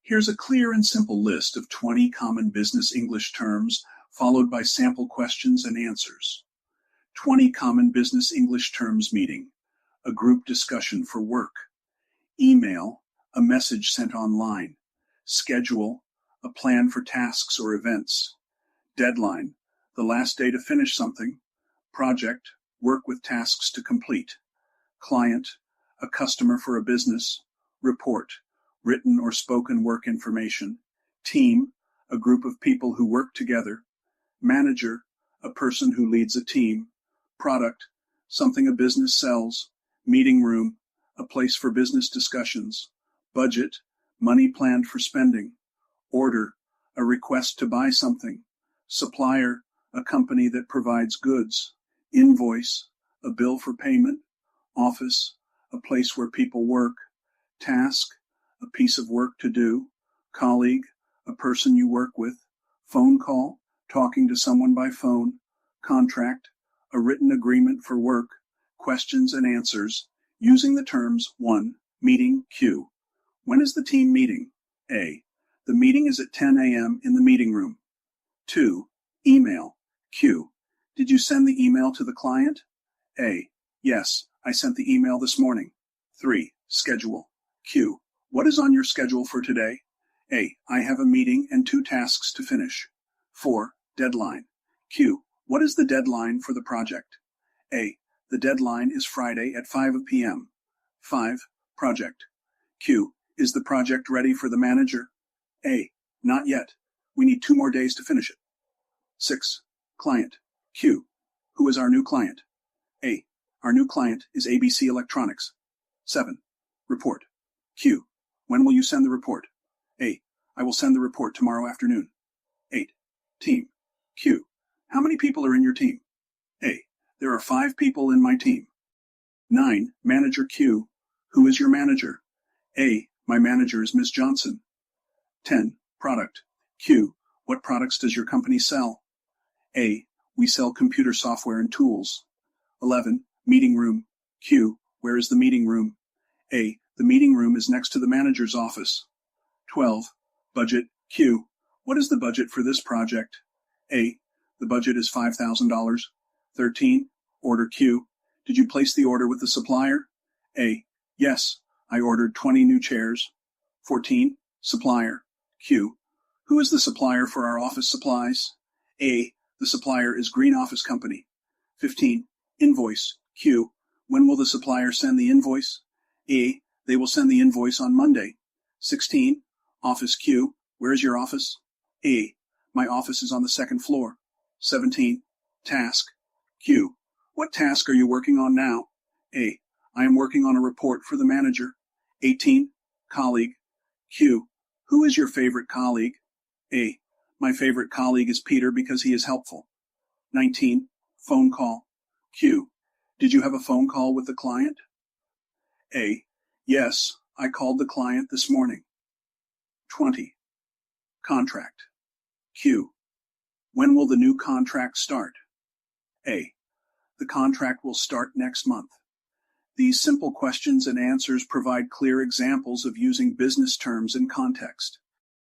Here's a clear and simple list of 20 common business English terms, followed by sample questions and answers. 20 common business English terms meeting. A group discussion for work. Email, a message sent online. Schedule, a plan for tasks or events. Deadline, the last day to finish something. Project, work with tasks to complete. Client, a customer for a business. Report, written or spoken work information. Team, a group of people who work together. Manager, a person who leads a team. Product, something a business sells. Meeting room, a place for business discussions. Budget, money planned for spending. Order, a request to buy something. Supplier, a company that provides goods. Invoice, a bill for payment. Office, a place where people work. Task, a piece of work to do. Colleague, a person you work with. Phone call, talking to someone by phone. Contract, a written agreement for work. Questions and answers, using the terms 1. Meeting, Q. When is the team meeting? A. The meeting is at 10 a.m. in the meeting room. 2. Email, Q. Did you send the email to the client? A. Yes, I sent the email this morning. 3. Schedule, Q. What is on your schedule for today? A. I have a meeting and 2 tasks to finish. 4. Deadline, Q. What is the deadline for the project? A. The deadline is Friday at 5 p.m. 5. Project, Q. Is the project ready for the manager? A. Not yet. We need 2 more days to finish it. 6. Client, Q. Who is our new client? A. Our new client is ABC Electronics. 7. Report, Q. When will you send the report? A. I will send the report tomorrow afternoon. 8. Team, Q. How many people are in your team? A. There are 5 people in my team. 9. Manager, Q. Who is your manager? A. My manager is Ms. Johnson. 10. Product, Q. What products does your company sell? A. We sell computer software and tools. 11. Meeting room, Q. Where is the meeting room? A. The meeting room is next to the manager's office. 12. Budget, Q. What is the budget for this project? A. The budget is $5,000. 13. Order, Q. Did you place the order with the supplier? A. Yes, I ordered 20 new chairs. 14. Supplier, Q. Who is the supplier for our office supplies? A. The supplier is Green Office Company. 15. Invoice, Q. When will the supplier send the invoice? A. They will send the invoice on Monday. 16. Office, Q. Where is your office? A. My office is on the 2nd floor. 17. Task, Q. What task are you working on now? A. I am working on a report for the manager. 18. Colleague, Q. Who is your favorite colleague? A. My favorite colleague is Peter because he is helpful. 19. Phone call, Q. Did you have a phone call with the client? A. Yes, I called the client this morning. 20. Contract, Q. When will the new contract start? A. The contract will start next month. These simple questions and answers provide clear examples of using business terms in context.